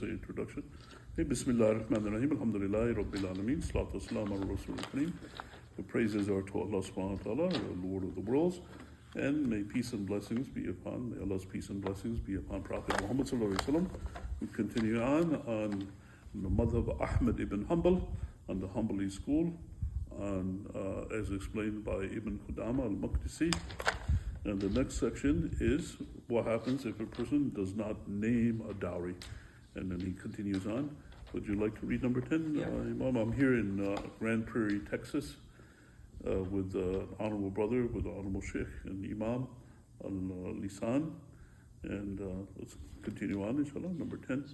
Introduction. Hey, Bismillah ar-Rahman ar-Rahim, Alhamdulillah, Rabbil Alameen, Salatu Wassalam ala Rasul al-Kareem. The praises are to Allah subhanahu wa ta'ala, the Lord of the worlds, and may peace and blessings be upon, may Allah's peace and blessings be upon Prophet Muhammad sallallahu alayhi wa sallam. We continue on the madhab of Ahmad Ibn Hanbal, on the Hanbali school, as explained by Ibn Qudama al-Maqdisi. And the next section is what happens if a person does not name a dowry. And then he continues on. Would you like to read number 10? Yeah. Imam, I'm here in Grand Prairie, Texas, with honorable brother, with the honorable Sheikh and Imam al-Lisan. And let's continue on, inshallah. Number 10.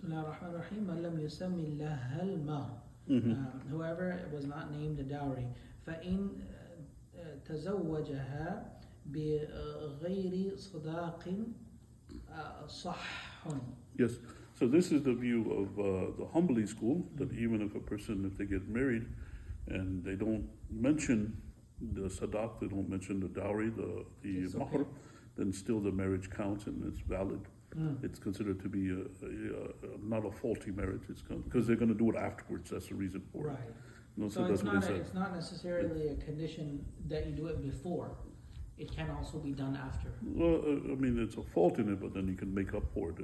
Whoever was not named a dowry, فَإِن تَزَوَّجَهَا بِغَيْرِ صَدَاقٍ صَحٌ. Yes. So this is the view of the Hanbali school, that even if a person, if they get married and they don't mention the sadaq, they don't mention the dowry, the mahr, then still the marriage counts and it's valid. It's considered to be not a faulty marriage. It's because they're going to do it afterwards. That's the reason for it. Right. So it's not necessarily a condition that you do it before. It can also be done after. Well, I mean, it's a fault in it, but then you can make up for it.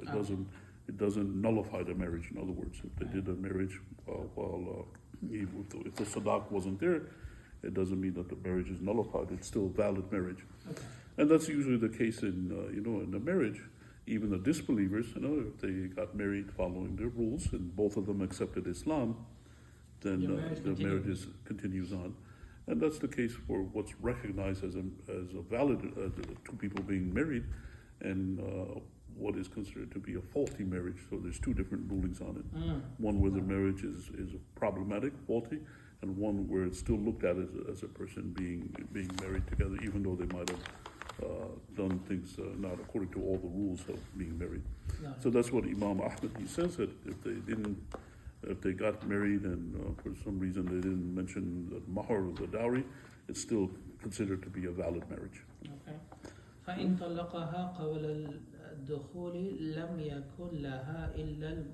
It doesn't nullify the marriage. In other words, if they did a marriage if the sadaq wasn't there, it doesn't mean that the marriage is nullified. It's still a valid marriage. Okay. And that's usually the case in in a marriage. Even the disbelievers, if they got married following their rules and both of them accepted Islam, then the marriage continues on. And that's the case for what's recognized as a valid two people being married, and what is considered to be a faulty marriage. So there's two different rulings on it. One where the marriage is problematic, faulty, and one where it's still looked at as a person being married together, even though they might have done things not according to all the rules of being married. No. So that's what Imam Ahmad, he says, that if they got married and for some reason they didn't mention the mahr or the dowry, it's still considered to be a valid marriage. Okay. فإن طلقها قبل الدخول لم يكن لها إلا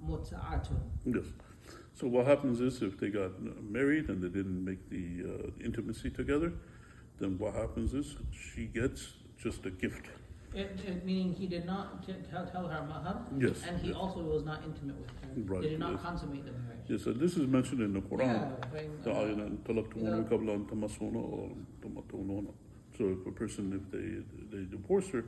متعة. Yes. So what happens is if they got married and they didn't make the intimacy together, then what happens is she gets just a gift. Meaning he did not tell her mahr, yes, and he also was not intimate with her. Right, they did not consummate the marriage. Yes, so this is mentioned in the Quran. So if a person, if they divorce her,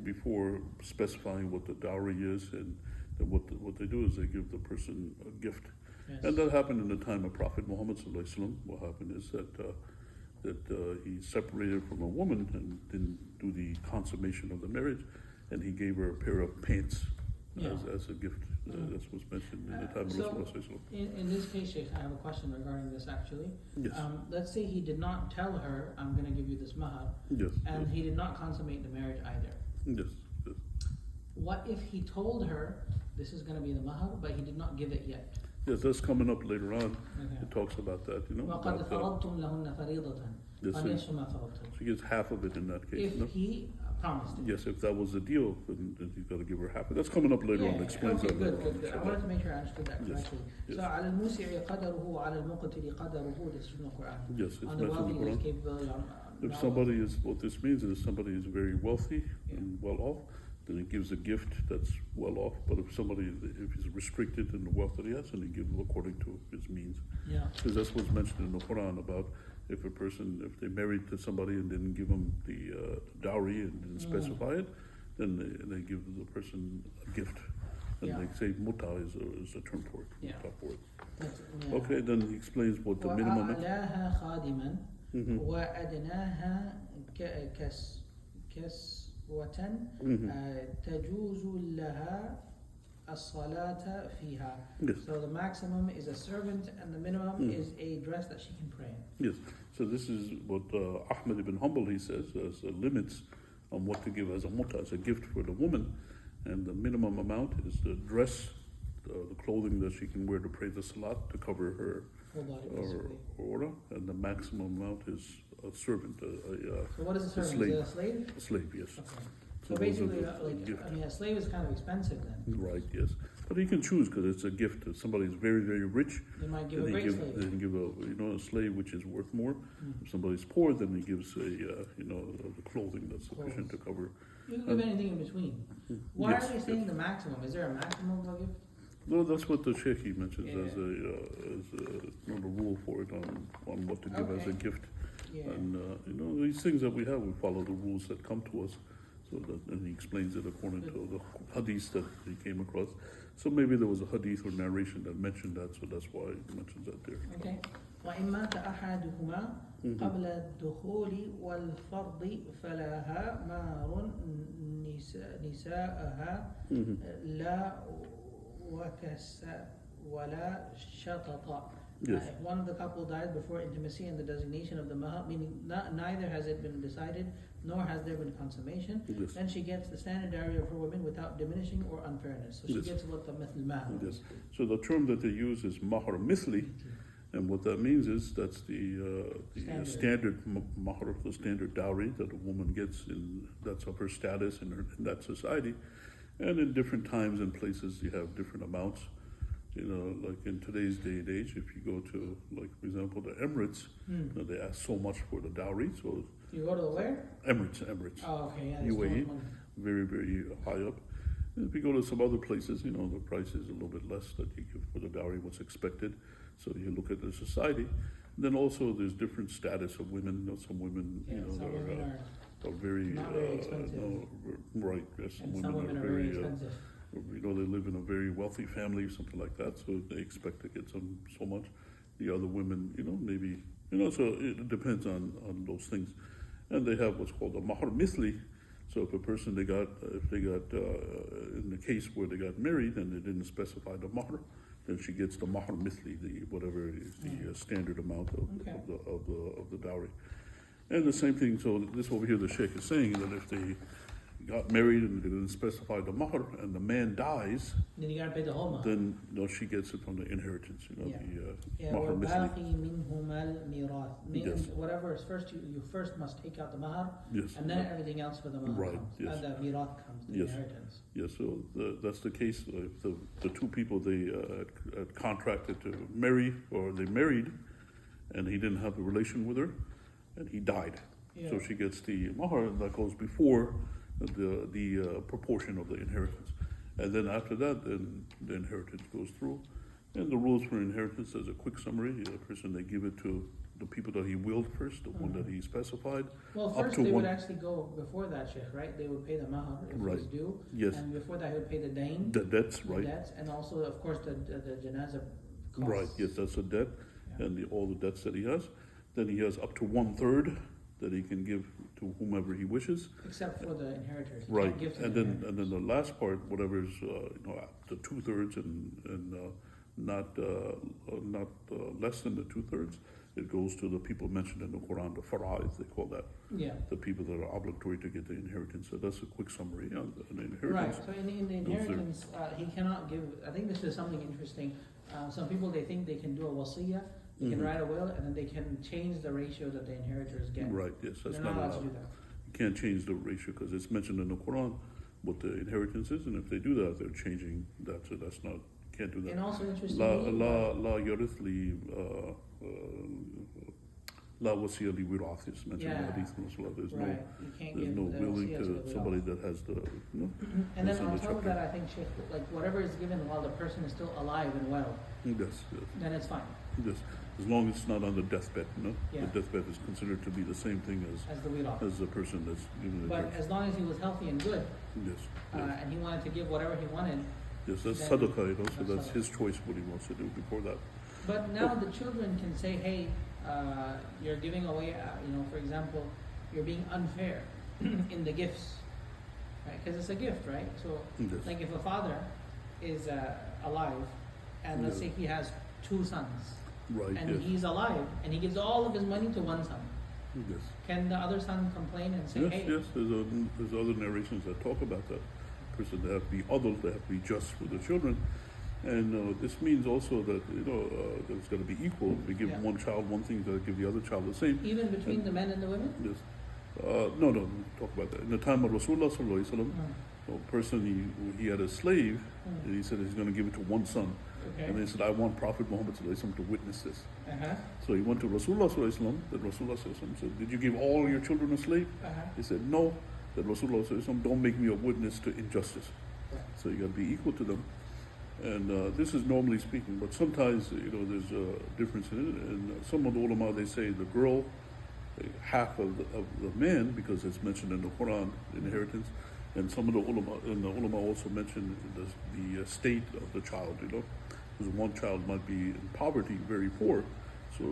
before specifying what the dowry is, and then what they do is they give the person a gift. Yes. And that happened in the time of Prophet Muhammad sallallahu alaihi wasallam. What happened is that he separated from a woman and didn't do the consummation of the marriage, and he gave her a pair of pants as a gift. That's what's mentioned in the time of Rasulullah. In this case, Sheikh, I have a question regarding this actually. Yes. Let's say he did not tell her, I'm going to give you this mahr, yes, and he did not consummate the marriage either. Yes, yes. What if he told her, this is going to be the mahr, but he did not give it yet? Yes, that's coming up later on. Okay. It talks about that, وَقَدْ فَرَضْتُمْ لَهُنَّ فَرِيضَةً فَنِصْفُ مَا فَرَضْتُمْ. She gets half of it in that case. If he promised it. Yes, if that was the deal, then you've got to give her half. That's coming up later on. It explains that. Good. I wanted to make sure I understood that correctly. Yes. So, عَلَى الْمُوسِعِ قَدَرُهُ وَعَلَى الْمُقْتِرِ قَدَرُهُ, this is in the Quran. Yes, it's on the mentioned in the Quran. Capability, if somebody is, what this means is somebody is very wealthy and well off, then he gives a gift that's well off. But if he's restricted in the wealth that he has, then he gives according to his means. Yeah. Because that's what's mentioned in the Quran about if they married to somebody and didn't give them the dowry and didn't specify it, then they give the person a gift. And they say muta is a term for it. Yeah. For it. Okay, then he explains what the minimum is. وَأَعْلَاهَا خَادِمًا وَأَدْنَاهَا تجوز لها الصلاة فيها. Yes. So the maximum is a servant and the minimum is a dress that she can pray in. Yes. So this is what Ahmad Ibn Hanbal, he says, as limits on what to give as a muta, as a gift for the woman. And the minimum amount is the dress, the clothing that she can wear to pray the salat, to cover her aura. And the maximum amount is a servant. So what is a servant? Slave. Is it a slave? A slave, yes. Okay. So those are basically, the gift. I mean, a slave is kind of expensive then. Right, yes. But he can choose because it's a gift. If somebody's very, very rich, They might give then a great slave. they can give a slave which is worth more. If somebody's poor, then he gives the clothing that's sufficient to cover. You can give anything in between. Why Yes, are they saying yes. the maximum? Is there a maximum of a gift? No, that's what the Sheikh he mentions Yeah. as a rule for it on what to give as a Okay. gift. Yeah. And these things that we have, we follow the rules that come to us. So that, and he explains it according to the hadith that he came across. So maybe there was a hadith or narration that mentioned that, so that's why he mentions that there. Okay. وإن مات أحدهما قبل الدخول والفرض فلها مهر نساءها لا ولا شطط. Yes. If one of the couple died before intimacy and the designation of the mahr, meaning neither has it been decided, nor has there been consummation, Yes. then she gets the standard dowry of her women without diminishing or unfairness. So she Yes. gets what the mithl mahr Yes. is. So the term that they use is mahr mithli, and what that means is that's the standard mahr, the standard dowry that a woman gets, that's of her status in that society. And in different times and places, you have different amounts. Like in today's day and age, if you go to, like, for example, the Emirates, they ask so much for the dowry. So You go to the where? Emirates, Oh, okay, yeah. there's so much UAE, money. very, very high up. And if you go to some other places, the price is a little bit less that you give for the dowry, what's expected. So you look at the society. Then also there's different status of women. Some women, Some women are very, not very expensive. Right. Yes, and some women are very expensive. they live in a very wealthy family, something like that, so they expect to get so much. The other women, maybe, so it depends on those things. And they have what's called a mahr mithli. So if a person, if they got in the case where they got married and they didn't specify the mahr, then she gets the mahr mithli, whatever is the standard amount of the dowry. And the same thing, so this over here the Sheikh is saying that if they got married and they didn't specify the mahr and the man dies, then you gotta pay the whole mahr. then she gets it from the inheritance, the mahr mithli. وَالْبَاقِي مِنْهُمَا الْمِيرَاث. Yes. Whatever is first, you first must take out the mahr, Yes. and then everything else for the mahr Right, comes. yes. And the mirath comes, the Yes. inheritance. Yeah, so that's the case. If the two people they had contracted to marry, or they married, and he didn't have a relation with her, and he died. Yeah. So she gets the mahr, and that goes before the proportion of the inheritance. And then after that, then the inheritance goes through. And the rules for inheritance, as a quick summary, the person, they give it to the people that he willed first, the one that he specified. Well, up first to they would one- actually go before that, Sheikh, right? They would pay the mahr if it was Right. due. Yes. And before that, he would pay the dain, The debts, the right? debts, and also, of course, the janazah costs. Right, yes, that's a debt, Yeah. and all the debts that he has. Then he has up to 1/3 that he can give to whomever he wishes. Except for the inheritors. You Right, can't give to and the then inheritors. the last part, whatever is the 2/3 and not less than the 2/3, it goes to the people mentioned in the Quran, the fara'id, they call that, Yeah. the people that are obligatory to get the inheritance. So that's a quick summary on the Right, inheritance. so in the inheritance, he cannot give, I think this is something interesting. Some people, they think they can do a wasiyah, they can write a will, and then they can change the ratio that the inheritors get. Right, yes, that's They're not not allowed allowed. to do that. You can't change the ratio because it's mentioned in the Quran what the inheritance is, and if they do that, they're changing that. So that's not, can't do that. And also La interestingly, yarith li la wasiya li wirath is mentioned in Yeah. the hadith as well. There's right, you can't there's give no the willing wasiyah to the somebody will. that has the And then that's in on the top of chapter. that, I think, Sheikh, like whatever is given while the person is still alive and well, Yes, then it's fine, yes. As long as it's not on the deathbed, Yeah. The deathbed is considered to be the same thing as the will. as the person that's given the But inheritance. as long as he was healthy and good, Yes, yes. and he wanted to give whatever he wanted, Yes, that's then sadaqah, so that's that's sadaqah. his choice what he wants to do before that. but now the children can say, hey, you're giving away, for example, you're being unfair in the gifts, right? Because it's a gift, right? So, Yes. like if a father is alive, and let's Yeah. say he has 2 sons, Right, and yes, he's alive, and he gives all of his money to one son, yes. can the other son complain and say, Yes, hey, yes, there's other narrations that talk about that. Person, they have to be adult, they have to be just for the children. And this means also that, there's got to be equal. If we give Yeah. one child one thing, to give the other child the same. even between the men and the women? Yes. No, no, talk about that. In the time of Rasulullah sallallahu alaihi wasallam, Mm. a person he had a slave, Mm. and he said he's going to give it to one son, Okay. and they said, I want Prophet Muhammad sallallahu alaihi wasallam to witness this. Uh-huh. So he went to Rasulullah sallallahu alaihi wasallam. Then Rasulullah sallallahu alaihi wasallam said, did you give all your children a slave? Uh-huh. He said, no. That Rasulullah sallallahu alaihi wasallam, don't make me a witness to injustice. Right. So you got to be equal to them. And this is normally speaking, but sometimes there's a difference in it. And some of the ulama, they say the girl, half of the man, because it's mentioned in the Quran, inheritance. And some of the ulama also mentioned the state of the child. Because one child might be in poverty, very poor, so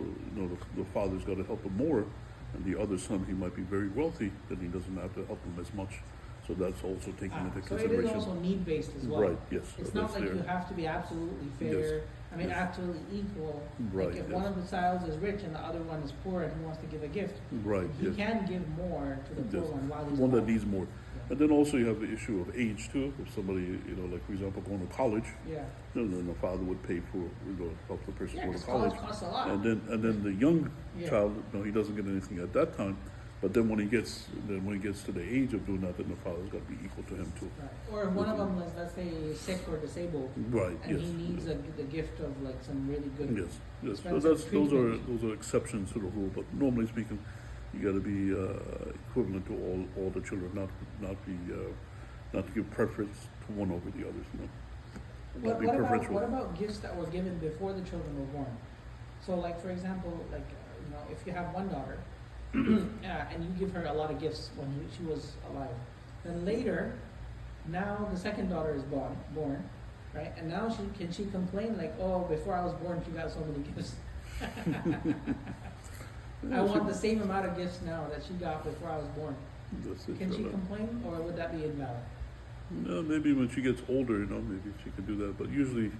the father's got to help him more, and the other son, he might be very wealthy, then he doesn't have to help him as much. So that's also taken into So it consideration. is also need-based as well. Right, yes. It's that's not like there. you have to be absolutely fair. Yes. I mean, Yes. absolutely equal. Right, Like if yes. one of the child is rich and the other one is poor and he wants to give a gift, Right, he yes. can give more to the poor Yes. one while he's One that alive. needs more. Yeah. And then also you have the issue of age too. If somebody, like for example, going to college, Yeah. then the father would pay for, help the person Yeah, go to 'cause college. college costs a lot. And then the young Yeah. child, he doesn't get anything at that time. But then when he gets to the age of doing that, then the father's got to be equal to him too. Right. Or if one of them is, let's say, sick or disabled, Right. and Yes. he needs the gift of like some really good. Yes. Yes. So expensive those are exceptions to the rule. But normally speaking, you got to be equivalent to all the children, not to give preference to one over the others. Not be preferential. What about gifts that were given before the children were born? So, like for example, if you have one daughter, and you give her a lot of gifts when she was alive, then later, now the second daughter is born, right? And now can she complain like, oh, before I was born, she got so many gifts. I want the same amount of gifts now that she got before I was born. Can she complain, or would that be invalid? No, maybe when she gets older, maybe she could do that. But usually,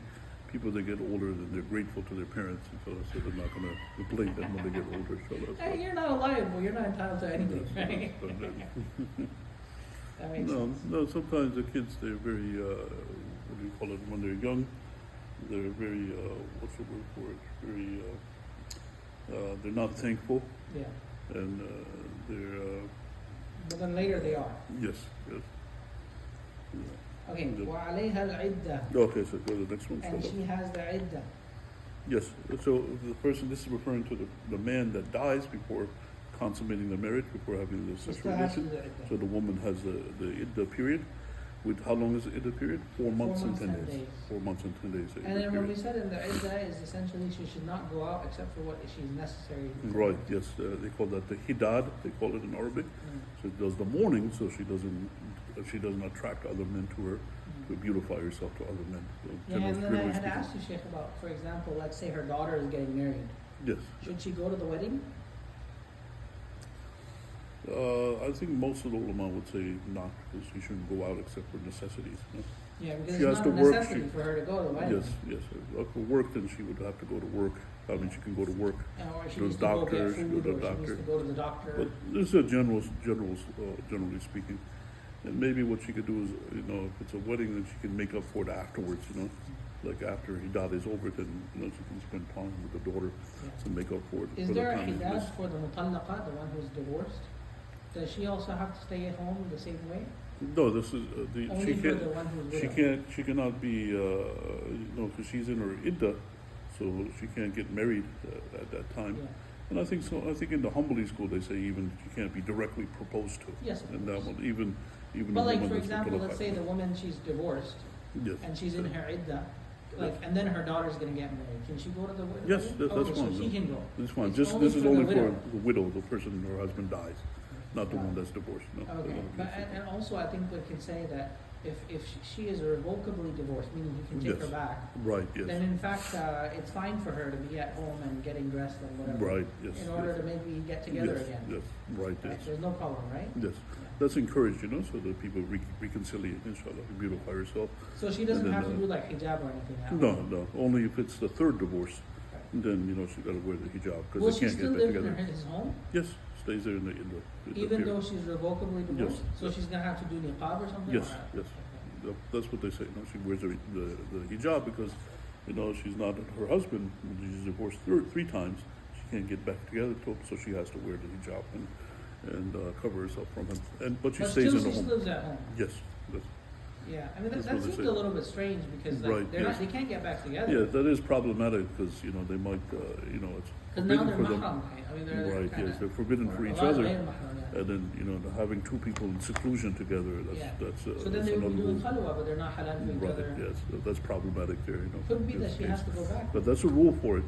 people that get older, then they're grateful to their parents, so they're not going to complain then when they get older. So that's Hey, you're not liable. You're not entitled to anything, right? That makes sense. No. Sometimes the kids, they're very, what do you call it? When they're young, they're very, what's the word for it? Very, they're not thankful, Yeah. and they're, But then later they are. yes. Yeah. Okay. Yeah. وعليها العدة. Okay, so go to the next one. And she has the iddah. Yes, so the person, this is referring to the man that dies before consummating the marriage, before having the She sexual still has to relation. do the iddah. So the woman has the iddah period. With how long is the iddah period? 4 months and 10 days. 4 months and 10 days. the And iddah then when we period. said in the iddah is essentially she should not go out except for what she's necessary. Right, yes, they call that the hidad, they call it in Arabic. So it does the mourning, so she doesn't attract other men to her, to beautify herself to other men. So Yeah, and then I generally had speaking. asked you, Sheikh, about, for example, let's say her daughter is getting married. Yes. Should she go to the wedding? I think most of the ulama would say not, because she shouldn't go out except for necessities. Yeah, because She it's has not to a work, necessity for her to go to the wedding. Yes. For work, then she would have to go to work. I mean, she can go to work. Or she Go to needs to go doctor, get she food, go to or she doctor. needs to go to the doctor. But this is a generally speaking. And maybe what she could do is, if it's a wedding, then she can make up for it afterwards. Like after hidad is over, then she can spend time with the daughter Yeah. and make up for it. Is for there a the time it hidad missed. for the mutallaqa, the one who's divorced? Does she also have to stay at home the same way? No, this is Only she for can't. the one who's She widowed? cannot be, because she's in her iddah, so she can't get married at that time. Yeah. And I think so. I think in the Hanbali school they say even she can't be directly proposed to. Yes, of And that course. one, even But the like, one for that's example, let's mutallaqah. say the woman, she's divorced, Yes. and she's in her iddah, and then her daughter's gonna get married. Can she go to the wedding? Yes, that's Okay, fine. so she can go. This one, It's this only is for only the for widow. the widow, the person her husband dies, not the Right. one that's divorced. No. Okay, but and also I think we can say that if she is irrevocably divorced, meaning he can take Yes. her back, Right. Yes. then in fact it's fine for her to be at home and getting dressed and whatever. Right. Yes. In order yes. to maybe get together yes, again. Yes. Right. Right? Yes. There's no problem, right? Yes. That's encouraged, so that people reconcile, inshallah, beautify herself. So she doesn't And then, have to do like hijab or anything now. No. Only if it's the third divorce, Right. then she's got to wear the hijab Will because she they can't still get back live together. in his home? Yes, stays there in the Even period. though she's revocably divorced? Yes. So she's gonna have to do niqab or something? Yes, or not? yes. Okay. That's what they say. She wears the hijab because she's not her husband. She's divorced three times. She can't get back together, so she has to wear the hijab. and cover herself from him. But she But stays still, in the she home. lives at home. Yes. Yes. Yeah, I mean That's that what they seems say. a little bit strange because like, Right, they're yes. not, they can't get back together. Yeah, that is problematic because they might it's Because now forbidden they're for them. mahram, right? I mean they're Right, kinda, yes, they're forbidden for each Allah other, غير محرم, yeah. and then having two people in seclusion together. Yeah. That's So then that's they would another be doing rule. khalwa, but they're not halal for each Right, other. yes, that's problematic there. Could be in that this she case. has to go back. But that's a rule for it.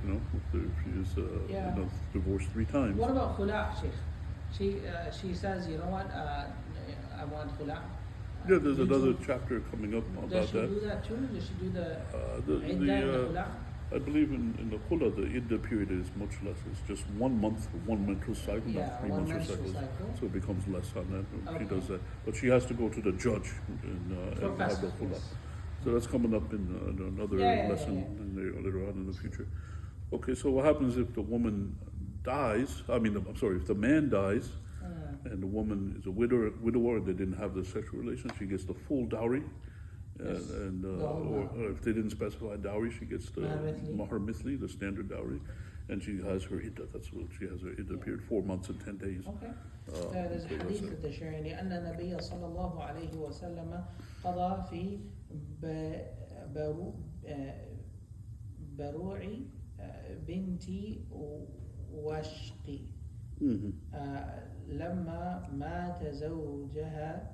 If she's Yeah. divorced 3 times. What about khula, Sheikh? She says, you know what? I want khula. Yeah, there's another chapter coming up Does about she that. do that too? Does she do the The, iddah and the, the khula? I believe in the khula, the iddah period is much less. It's just 1 month for 1 menstrual cycle, Yeah, not 3 one menstrual menstrual cycles. cycle. So it becomes less on that. She Okay. does that, but she has to go to the judge For and have the fasting, khula. yes. So that's coming up in another Yeah, lesson later on in the future. Okay, so what happens if the woman dies? If the man dies and the woman is a widower, and they didn't have the sexual relation, she gets the full dowry. Yes. Or if they didn't specify dowry, she gets the mahr mithli, the standard dowry, and she has her iddah. That's what she has her iddah period, 4 months and 10 days. Okay. There's a hadith that they're sharing لأن النبي صلى الله عليه وسلم قضى في بروع بنت وشقي لما مات زوجها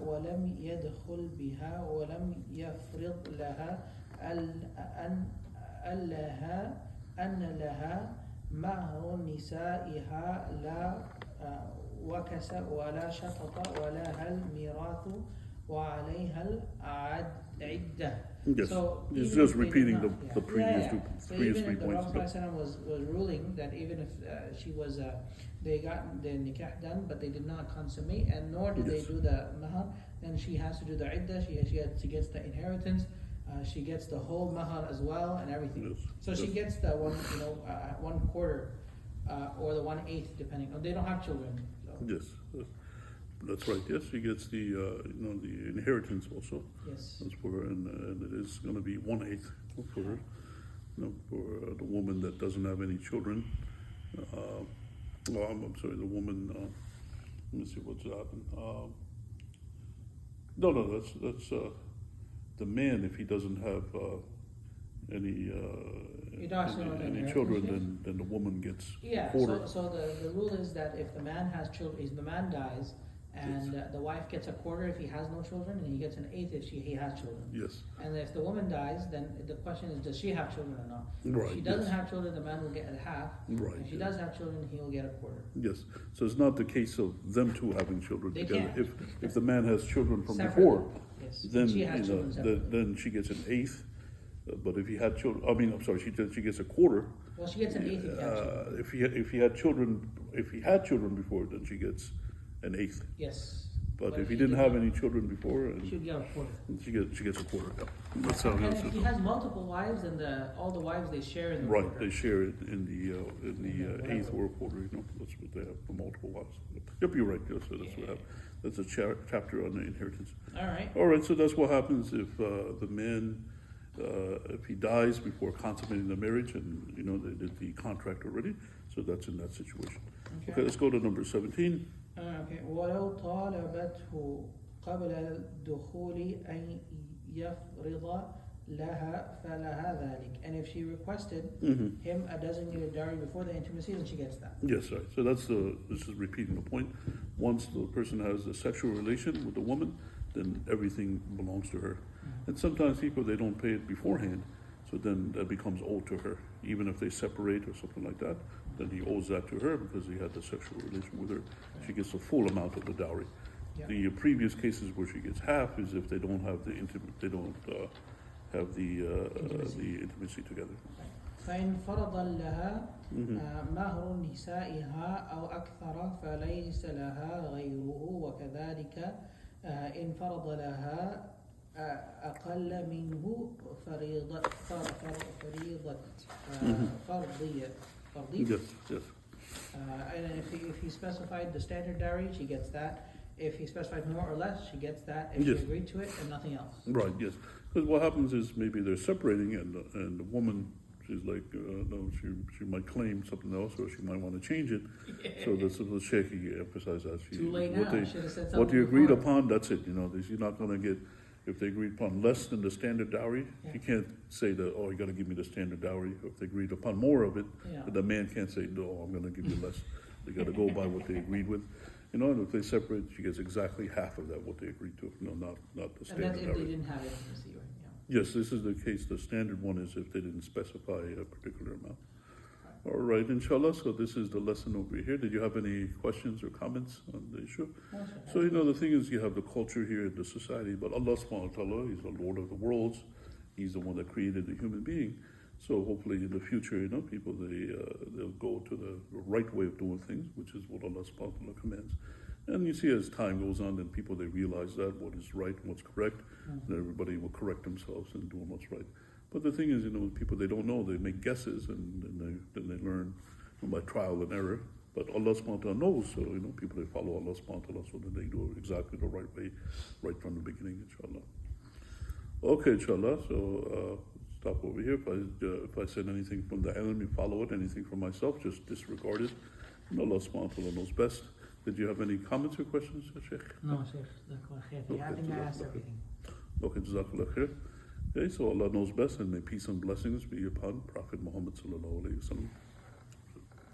ولم يدخل بها ولم يفرض لها أن لها مهر نسائها لا وكس ولا شطط ولها الميراث وعليها العدة. Yes, So it's even just if they repeating did not- the previous yeah. two, So previous even 3 if the points. Prophet was ruling that even if she was, they got the nikah done, but they did not consummate, and nor did they Yes. do the mahar, then she has to do the iddah. She gets the inheritance. She gets the whole mahar as well and everything. Yes. So she gets the 1/4 or the 1/8 depending. They don't have children. So. Yes, that's right. Yes, she gets the the inheritance also. Yes. That's for her, and it is going to be 1/8 for her. For the woman that doesn't have any children. I'm sorry, the woman. Let me see what's happened. That's the man if he doesn't have any children, then the woman gets Yeah, quarter. so the rule is that if the man has children, if the man dies, and the wife gets a quarter if he has no children, and he gets an 1/8 if he has children. Yes. And if the woman dies, then the question is, does she have children or not? Right, If she doesn't yes. have children, the man will get a half. Right, If she yes. does have children, he will get a quarter. Yes, so it's not the case of them two having children They together. can't. If the man has children from Separately. before, Yes. then She has children separately. then she gets an 1/8. But if he had children, she gets a quarter. Well, she gets an 1/8 if you have children. If he had children before, then she gets an 1/8. Yes. But if he didn't have any children before, She would get a quarter. she gets a quarter. Yeah. That's how And it is. if he has multiple wives, then all the wives they share in the Right, quarter. they share it in the 1/8 or a quarter. That's what they have for multiple wives. Yep, you're right. Yes, so that's what happened. That's a chapter on the inheritance. All right. All right, so that's what happens if the man, if he dies before consummating the marriage, and they did the contract already. So that's in that situation. Okay, let's go to number 17. Okay. ولو طالبته قبل الدخول أن يفرض لها فلها ذلك. And if she requested him a designated dowry before the intimacy, then she gets that. Yes, right. So this is repeating the point. Once the person has a sexual relation with the woman, then everything belongs to her. And sometimes people, they don't pay it beforehand, so then that becomes owed to her. Even if they separate or something like that, then he owes that to her because he had the sexual relation with her. She gets the full amount of the dowry. Yeah. The previous cases where she gets half is if they don't have the have the intimacy together. فإن فرض لها مهر نسائها أو أكثر فليس لها غيره وكذلك إن فرض لها أقل منه فرضية. Yes, yes. And if he specified the standard dowry, she gets that. If he specified more or less, she gets that. If Yes. she agreed to it, and nothing else. Right, yes. Because what happens is maybe they're separating and the woman, she's like, no, she might claim something else, or she might want to change it. So that's the Sheikh, he emphasized that. Too late now. I should have said something What you agreed before. upon, that's it. You're not going to get, if they agreed upon less than the standard dowry, you can't say that, oh, you got to give me the standard dowry. If they agreed upon more of it, the man can't say, no, I'm going to give you less. They got to go by what they agreed with. And if they separate, she gets exactly half of that, what they agreed to. Not the And standard that's if dowry. they didn't have intimacy, right? Yes, this is the case. The standard one is if they didn't specify a particular amount. All right, inshallah. So this is the lesson over here. Did you have any questions or comments on the issue? So, the thing is, you have the culture here in the society, but Allah subhanahu wa ta'ala, He's the Lord of the worlds. He's the one that created the human being. So hopefully in the future, people, they'll go to the right way of doing things, which is what Allah subhanahu wa ta'ala commands. And you see as time goes on, then people, they realize that what is right and what's correct, and everybody will correct themselves and do what's right. But the thing is, people, they don't know, they make guesses, and then they learn by trial and error. But Allah subhanahu wa ta'ala knows, so, people, they follow Allah subhanahu wa ta'ala so that they do it exactly the right way, right from the beginning, inshallah. Okay, inshallah, so stop over here. If I said anything from the enemy, follow it. Anything from myself, just disregard it. And Allah subhanahu wa ta'ala knows best. Did you have any comments or questions, Sheikh? No, Sheikh. I think I asked everything. Okay, Jazakallah khair. Okay, so Allah knows best, and may peace and blessings be upon Prophet Muhammad sallallahu alaihi wasallam.